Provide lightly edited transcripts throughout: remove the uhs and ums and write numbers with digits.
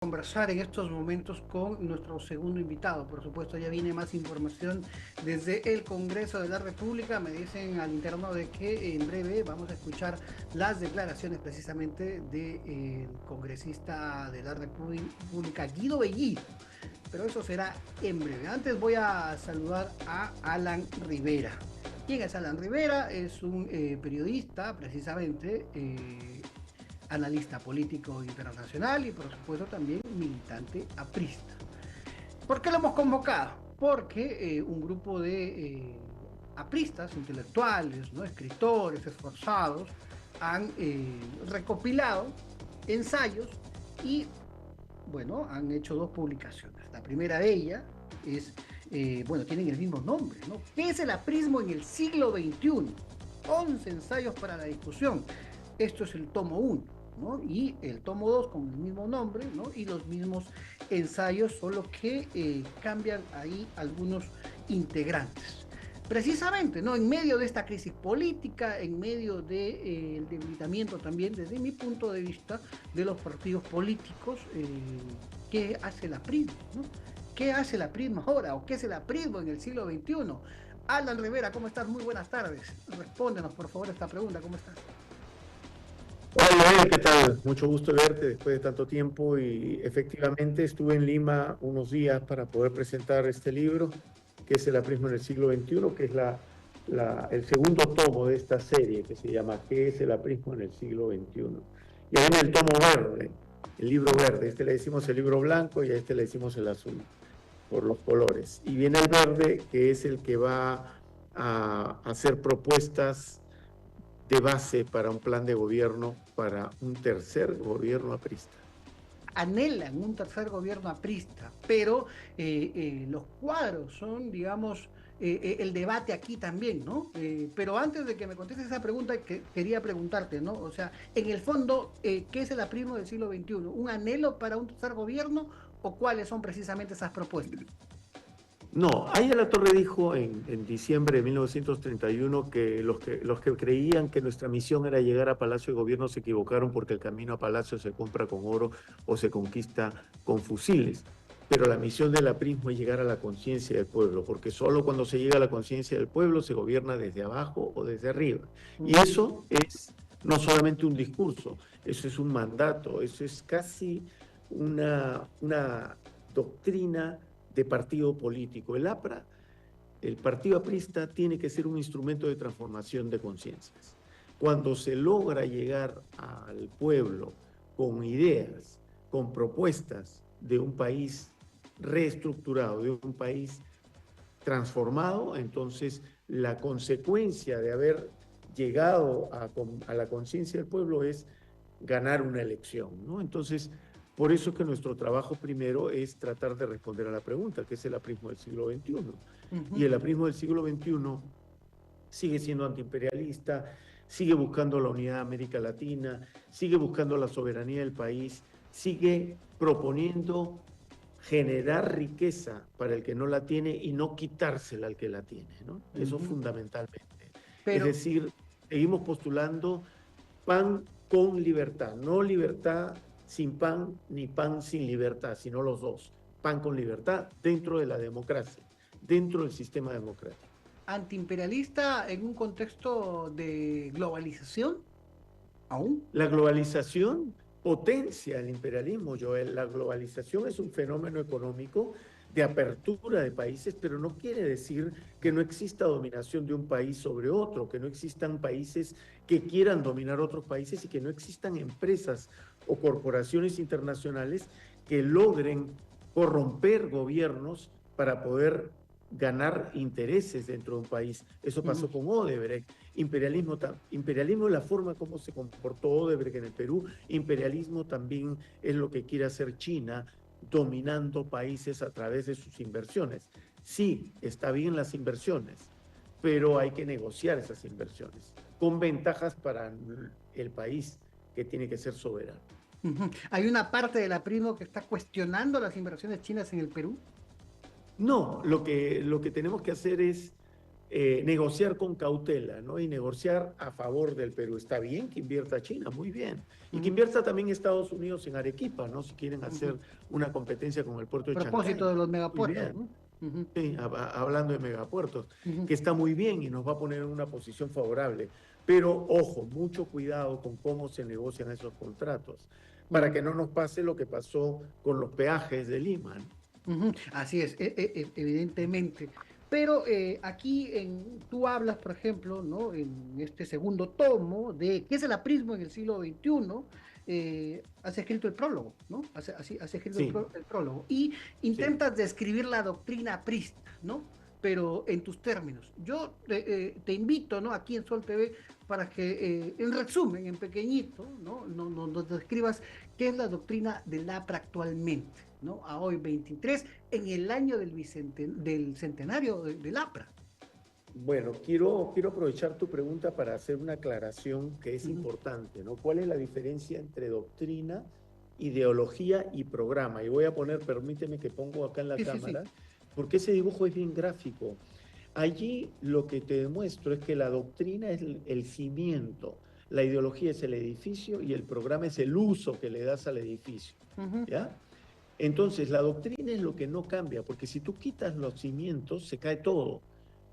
Conversar en estos momentos con nuestro segundo invitado. Por supuesto, ya viene más información desde el Congreso de la República. Me dicen al interno de que en breve vamos a escuchar las declaraciones precisamente del congresista de la República, Guido Bellido. Pero eso será en breve. Antes voy a saludar a Alan Rivera. ¿Quién es Alan Rivera? Es un periodista, precisamente, analista político internacional y por supuesto también militante aprista. ¿Por qué lo hemos convocado? Porque un grupo de apristas, intelectuales, ¿no? Escritores, esforzados, han recopilado ensayos y, bueno, han hecho dos publicaciones. La primera de ellas es, bueno, tienen el mismo nombre, ¿no? ¿Qué es el aprismo en el siglo XXI? 11 ensayos para la discusión. Esto es el tomo 1, ¿no? Y el tomo 2 con el mismo nombre, ¿no? Y los mismos ensayos, solo que cambian ahí algunos integrantes. Precisamente, ¿no? En medio de esta crisis política, en medio del debilitamiento también, desde mi punto de vista, de los partidos políticos, ¿qué hace la PRIM? ¿No? ¿Qué hace la PRIM ahora? ¿O qué es el aprismo en el siglo XXI? Alan Rivera, ¿cómo estás? Muy buenas tardes. Respóndenos, por favor, esta pregunta. ¿Cómo estás? Hola, Joel, ¿qué tal? Mucho gusto verte después de tanto tiempo y efectivamente estuve en Lima unos días para poder presentar este libro, que es El aprismo en el siglo XXI, que es el segundo tomo de esta serie que se llama ¿Qué es el aprismo en el siglo XXI? Y ahí viene el tomo verde, el libro verde. Este le decimos el libro blanco y a este le decimos el azul, por los colores. Y viene el verde, que es el que va a hacer propuestas de base para un plan de gobierno para un tercer gobierno aprista. Anhelan un tercer gobierno aprista, pero los cuadros son, digamos, el debate aquí también, ¿no? Pero antes de que me contestes esa pregunta, quería preguntarte, ¿no? O sea, en el fondo, ¿qué es el aprismo del siglo XXI? ¿Un anhelo para un tercer gobierno o cuáles son precisamente esas propuestas? No, ahí la Torre dijo en diciembre de 1931 que los que creían que nuestra misión era llegar a Palacio de Gobierno se equivocaron porque el camino a Palacio se compra con oro o se conquista con fusiles. Pero la misión del aprismo es llegar a la conciencia del pueblo, porque solo cuando se llega a la conciencia del pueblo se gobierna desde abajo o desde arriba. Y eso es no solamente un discurso, eso es un mandato, eso es casi una doctrina de partido político. El APRA, el partido aprista, tiene que ser un instrumento de transformación de conciencias. Cuando se logra llegar al pueblo con ideas, con propuestas de un país reestructurado, de un país transformado, entonces la consecuencia de haber llegado a la conciencia del pueblo es ganar una elección, ¿no? Entonces, por eso que nuestro trabajo primero es tratar de responder a la pregunta, que es el aprismo del siglo XXI. Uh -huh. Y el aprismo del siglo XXI sigue siendo antiimperialista, sigue buscando la unidad de América Latina, sigue buscando la soberanía del país, sigue proponiendo generar riqueza para el que no la tiene y no quitársela al que la tiene, ¿no? Uh Eso -huh. fundamentalmente. Es Pero, decir, seguimos postulando pan con libertad, no libertad sin pan ni pan sin libertad, sino los dos. Pan con libertad dentro de la democracia, dentro del sistema democrático. antiimperialista en un contexto de globalización, aún. La globalización potencia el imperialismo, Joel. La globalización es un fenómeno económico de apertura de países, pero no quiere decir que no exista dominación de un país sobre otro, que no existan países que quieran dominar otros países y que no existan empresas o corporaciones internacionales que logren corromper gobiernos para poder ganar intereses dentro de un país. Eso Uh -huh. pasó con Odebrecht. Imperialismo es la forma como se comportó Odebrecht en el Perú. Imperialismo también es lo que quiere hacer China, dominando países a través de sus inversiones. Sí, está bien las inversiones, pero hay que negociar esas inversiones con ventajas para el país que tiene que ser soberano. Uh -huh. Hay una parte de la Primo que está cuestionando las inversiones chinas en el Perú. No, lo que tenemos que hacer es negociar con cautela, ¿no? Y negociar a favor del Perú. Está bien que invierta China, muy bien. Y que invierta también Estados Unidos en Arequipa, ¿no? Si quieren hacer una competencia con el puerto A de propósito Chancay. de los Muy megapuertos, bien. ¿no? Ujú, Sí, hablando de megapuertos, ujú. que está muy bien y nos va a poner en una posición favorable. Pero ojo, mucho cuidado con cómo se negocian esos contratos, para que no nos pase lo que pasó con los peajes de Lima, ¿no? Ujú, así es, evidentemente. Pero tú hablas, por ejemplo, ¿no? En este segundo tomo de qué es el aprismo en el siglo XXI, has escrito el prólogo, ¿no? Has escrito Sí, el prólogo y sí. intentas describir la doctrina aprista, ¿no? Pero en tus términos. Yo te invito, ¿no? Aquí en Sol TV para que, en resumen, en pequeñito, ¿no? Nos describas qué es la doctrina del APRA actualmente, ¿no? A hoy 23, en el año del centenario del APRA. Bueno, quiero aprovechar tu pregunta para hacer una aclaración que es Ujú. importante, ¿no? ¿Cuál es la diferencia entre doctrina, ideología y programa? Y voy a poner, permíteme que pongo acá en la Sí, sí, sí. cámara, porque ese dibujo es bien gráfico. Allí lo que te demuestro es que la doctrina es el cimiento, la ideología es el edificio y el programa es el uso que le das al edificio, Ujú, ¿ya? Entonces, la doctrina es lo que no cambia, porque si tú quitas los cimientos, se cae todo.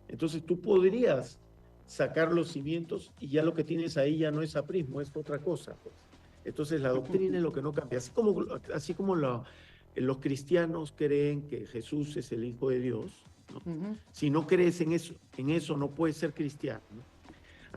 Entonces, tú podrías sacar los cimientos y ya lo que tienes ahí ya no es aprismo, es otra cosa, pues. Entonces, la doctrina ujú, es lo que no cambia. Así como los cristianos creen que Jesús es el Hijo de Dios, ¿no? ujú. Si no crees en eso no puedes ser cristiano, ¿no?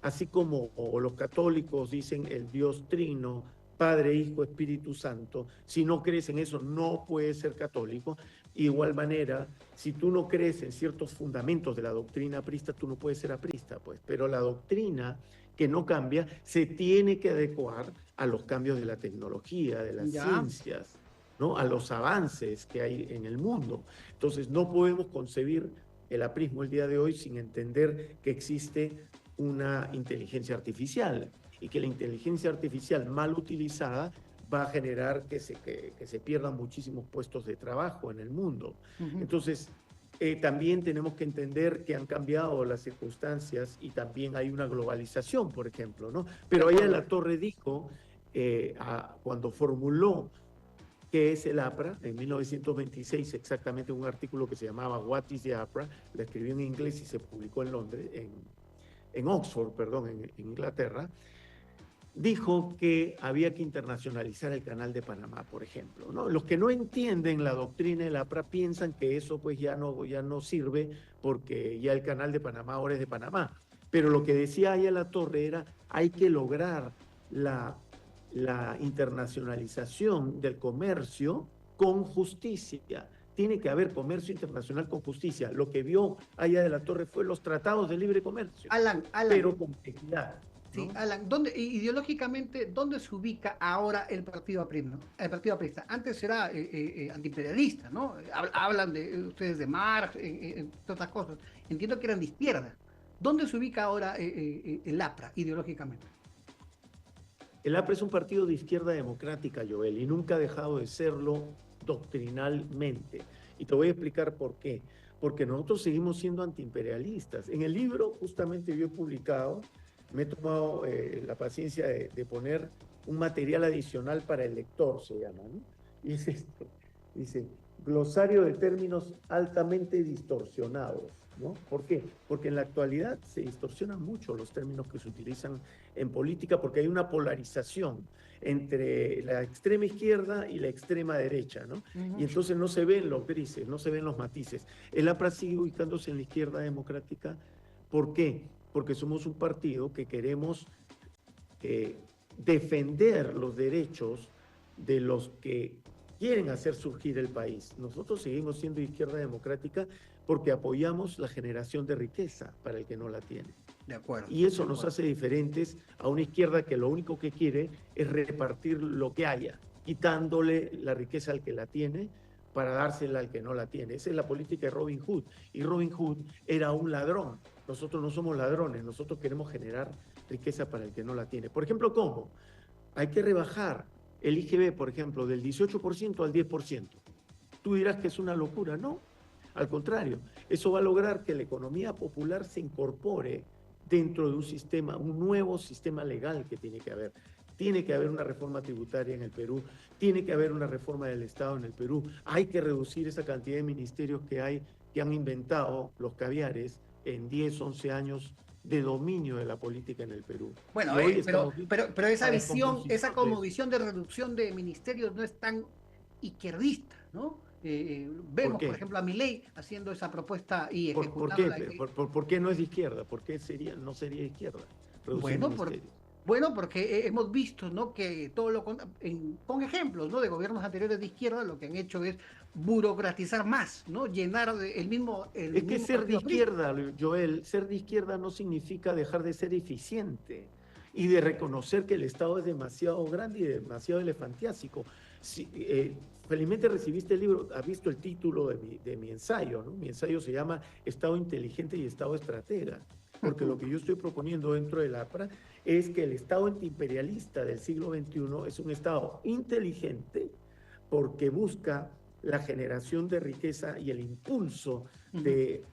Así como los católicos dicen el Dios trino, Padre, Hijo, Espíritu Santo, si no crees en eso no puedes ser católico. Igual manera, si tú no crees en ciertos fundamentos de la doctrina aprista, tú no puedes ser aprista, pues. Pero la doctrina que no cambia se tiene que adecuar a los cambios de la tecnología, de las Ya, ciencias, ¿no? A los avances que hay en el mundo. Entonces, no podemos concebir el aprismo el día de hoy sin entender que existe una inteligencia artificial y que la inteligencia artificial mal utilizada va a generar que se pierdan muchísimos puestos de trabajo en el mundo. ujú, Entonces, también tenemos que entender que han cambiado las circunstancias y también hay una globalización, por ejemplo, ¿no? de Pero ella acuerdo. La Torre dijo, cuando formuló qué es el APRA, en 1926, exactamente un artículo que se llamaba What is the APRA, la escribió en inglés y se publicó en Londres, en Oxford, perdón, en Inglaterra, dijo que había que internacionalizar el canal de Panamá, por ejemplo, ¿no? Los que no entienden la doctrina de la APRA piensan que eso pues ya no sirve porque ya el canal de Panamá ahora es de Panamá. Pero lo que decía Aya La Torre era, hay que lograr la, la internacionalización del comercio con justicia. Tiene que haber comercio internacional con justicia. Lo que vio Aya de la Torre fue los tratados de libre comercio, Alan, pero con equidad, sí, ¿no? Alan, ideológicamente, ¿dónde se ubica ahora el partido aprista? El partido aprista. Antes era antiimperialista, ¿no? Hablan de ustedes de Marx, todas estas cosas. Entiendo que eran de izquierda. ¿Dónde se ubica ahora el APRA ideológicamente? El APRA es un partido de izquierda democrática, Joel, y nunca ha dejado de serlo doctrinalmente. Y te voy a explicar por qué. Porque nosotros seguimos siendo antiimperialistas. En el libro, justamente yo he publicado, me he tomado la paciencia de poner un material adicional para el lector, se llama, ¿no? Y es esto. Dice, glosario de términos altamente distorsionados, ¿no? ¿Por qué? Porque en la actualidad se distorsionan mucho los términos que se utilizan en política porque hay una polarización entre la extrema izquierda y la extrema derecha, ¿no? Y Ujú. entonces no se ven los grises, no se ven los matices. El APRA sigue ubicándose en la izquierda democrática. ¿Por qué? Porque somos un partido que queremos eh, defender los derechos de los que quieren hacer surgir el país. Nosotros seguimos siendo izquierda democrática porque apoyamos la generación de riqueza para el que no la tiene. De acuerdo, Y de eso nos acuerdo. hace diferentes a una izquierda que lo único que quiere es repartir lo que haya, quitándole la riqueza al que la tiene para dársela al que no la tiene. Esa es la política de Robin Hood. Y Robin Hood era un ladrón. Nosotros no somos ladrones, nosotros queremos generar riqueza para el que no la tiene. Por ejemplo, ¿cómo? Hay que rebajar el IGB, por ejemplo, del 18% al 10%. Tú dirás que es una locura, ¿no? Al contrario, eso va a lograr que la economía popular se incorpore dentro de un sistema, un nuevo sistema legal que tiene que haber. Tiene que haber una reforma tributaria en el Perú, tiene que haber una reforma del Estado en el Perú, hay que reducir esa cantidad de ministerios que hay, que han inventado los caviares en 10, 11 años de dominio de la política en el Perú. Bueno, Y hoy estamos pero esa la visión, esa descomposición de como eso. visión de reducción de ministerios no es tan izquierdista, ¿no? ¿Por Vemos, por qué? ejemplo, a Milei haciendo esa propuesta y ¿Por qué? ejecutándola. ¿Por qué no es de izquierda? ¿Por qué no sería de izquierda reducir Bueno, ministerios? bueno, porque hemos visto, ¿no? Que todo con ejemplos, ¿no? De gobiernos anteriores de izquierda, lo que han hecho es burocratizar más, ¿no? Llenar el Es que mismo ser de partido aprista. izquierda, Joel, ser de izquierda no significa dejar de ser eficiente y de reconocer que el Estado es demasiado grande y demasiado elefantiásico. Si, felizmente recibiste el libro, has visto el título de mi ensayo, ¿no? Mi ensayo se llama Estado inteligente y Estado estratega, porque lo que yo estoy proponiendo dentro del APRA es que el Estado antiimperialista del siglo XXI es un Estado inteligente porque busca la generación de riqueza y el impulso Ujú, de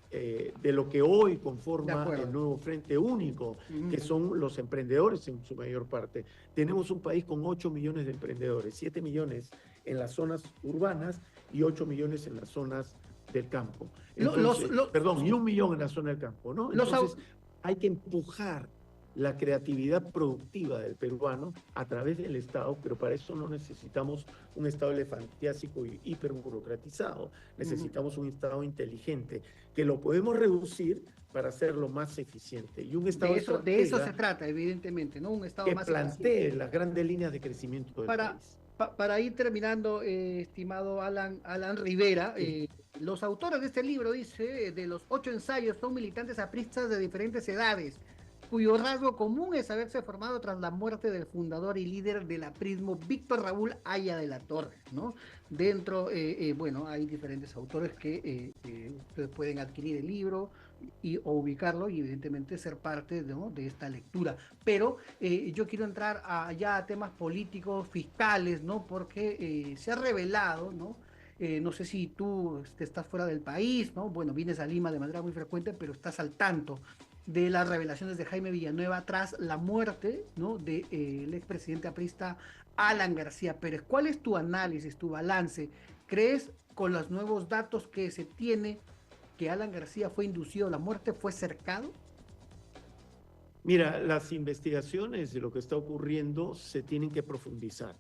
lo que hoy de conforma el acuerdo. nuevo Frente Único, que Ujú. son los emprendedores en su mayor parte. Tenemos un país con 8 millones de emprendedores, 7 millones en las zonas urbanas y 8 millones en las zonas del campo. Lo- Los, Entonces, lo- perdón, y sí, 1 millón en la zona del campo, ¿no? los, Entonces, au- hay que empujar la creatividad productiva del peruano a través del Estado, pero para eso no necesitamos un Estado elefantiásico y hiperburocratizado. ujú. Necesitamos un Estado inteligente, que lo podemos reducir para hacerlo más eficiente. Y un Estado De eso se estratega trata, evidentemente, ¿no? Un Estado que más eficiente. plantee las grandes líneas de crecimiento del Para, país. para ir terminando, estimado Alan Rivera, Sí. los autores de este libro, dice, de los 8 ensayos son militantes apristas de diferentes edades, cuyo rasgo común es haberse formado tras la muerte del fundador y líder del aprismo, Víctor Raúl Haya de la Torre, ¿no? Dentro, bueno, hay diferentes autores que ustedes pueden adquirir el libro o ubicarlo y evidentemente ser parte, ¿no? De esta lectura. Pero yo quiero entrar ya a temas políticos, fiscales, ¿no? Porque se ha revelado, ¿no? No sé si tú estás fuera del país, ¿no? Bueno, vienes a Lima de manera muy frecuente, pero estás al tanto de las revelaciones de Jaime Villanueva tras la muerte, ¿no? De el expresidente aprista Alan García Pérez. ¿Cuál es tu análisis, tu balance? ¿Crees con los nuevos datos que se tiene que Alan García fue inducido a la muerte, fue cercado? Mira, las investigaciones de lo que está ocurriendo se tienen que profundizar.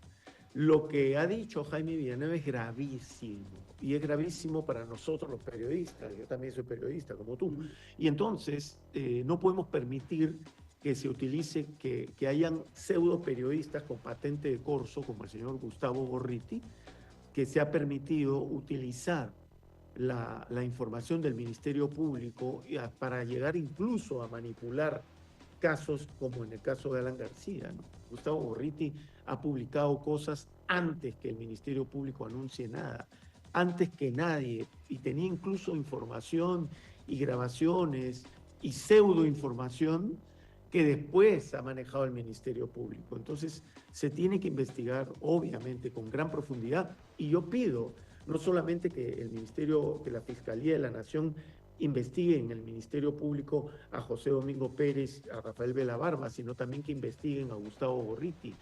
Lo que ha dicho Jaime Villanueva es gravísimo, y es gravísimo para nosotros los periodistas. Yo también soy periodista como tú. Uh -huh. Y entonces no podemos permitir que se utilice, que hayan pseudo periodistas con patente de corso, como el señor Gustavo Gorriti, que se ha permitido utilizar la información del Ministerio Público para llegar incluso a manipular casos como en el caso de Alan García, ¿no? Gustavo Gorriti ha publicado cosas antes que el Ministerio Público anuncie nada, antes que nadie, y tenía incluso información y grabaciones y pseudoinformación que después ha manejado el Ministerio Público. Entonces, se tiene que investigar, obviamente, con gran profundidad, y yo pido no solamente que el Ministerio, que la Fiscalía de la Nación investiguen en el Ministerio Público a José Domingo Pérez, a Rafael Velabarba, sino también que investiguen a Gustavo Gorriti,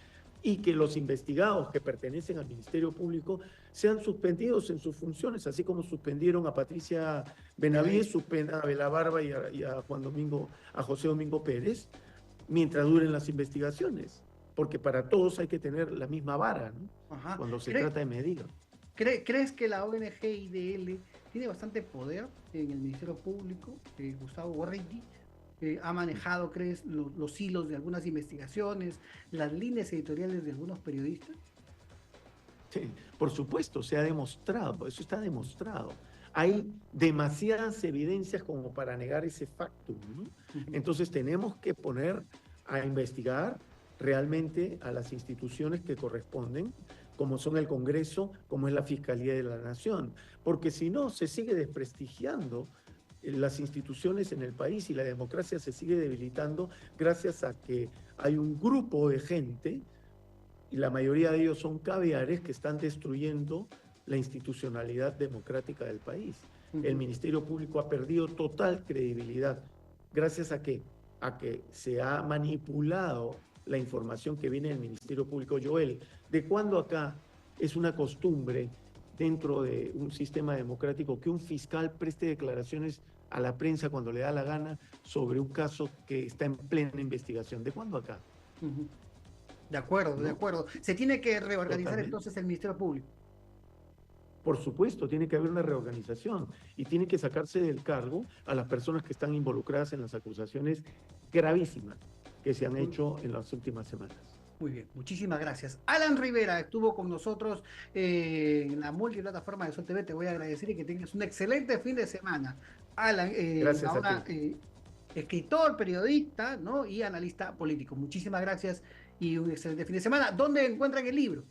y que los investigados que pertenecen al Ministerio Público sean suspendidos en sus funciones, así como suspendieron a Patricia Benavides, suspendan a Velabarba y a Juan Domingo, a José Domingo Pérez, mientras duren las investigaciones, porque para todos hay que tener la misma vara, ¿no? Ajá. Cuando se trata de medir. ¿Crees que la ONG IDL tiene bastante poder en el Ministerio Público? Gustavo Gorriti ha manejado, ¿crees, los hilos de algunas investigaciones, las líneas editoriales de algunos periodistas? Sí, por supuesto, se ha demostrado, eso está demostrado. Hay demasiadas evidencias como para negar ese factum, ¿no? Uh -huh. Entonces tenemos que poner a investigar realmente a las instituciones que corresponden, como son el Congreso, como es la Fiscalía de la Nación, porque si no, se sigue desprestigiando las instituciones en el país y la democracia se sigue debilitando gracias a que hay un grupo de gente, y la mayoría de ellos son caviares, que están destruyendo la institucionalidad democrática del país. Ujú. El Ministerio Público ha perdido total credibilidad. ¿Gracias a qué? A que se ha manipulado la información que viene del Ministerio Público. Joel, ¿de cuándo acá es una costumbre dentro de un sistema democrático que un fiscal preste declaraciones a la prensa cuando le da la gana sobre un caso que está en plena investigación? ¿De cuándo acá? Ujú. De acuerdo, de ¿No? acuerdo. Se tiene que reorganizar Totalmente. entonces el Ministerio Público. Por supuesto, tiene que haber una reorganización y tiene que sacarse del cargo a las personas que están involucradas en las acusaciones gravísimas que se han Muy, hecho en las últimas semanas. muy bien, muchísimas gracias. Alan Rivera estuvo con nosotros en la multiplataforma de Sol TV. Te voy a agradecer y que tengas un excelente fin de semana. Alan, Gracias a ahora ti. escritor, periodista, ¿no? Y analista político. Muchísimas gracias y un excelente fin de semana. ¿Dónde encuentran el libro?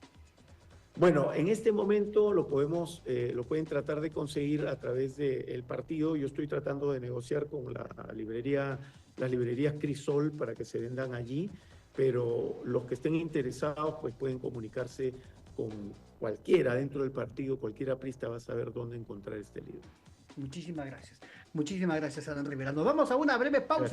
Bueno, en este momento lo pueden tratar de conseguir a través del partido. Yo estoy tratando de negociar con las librerías Crisol para que se vendan allí, pero los que estén interesados pues pueden comunicarse con cualquiera dentro del partido, cualquier aprista va a saber dónde encontrar este libro. Muchísimas gracias. Muchísimas gracias, Alan Rivera. Nos vamos a una breve pausa. Gracias.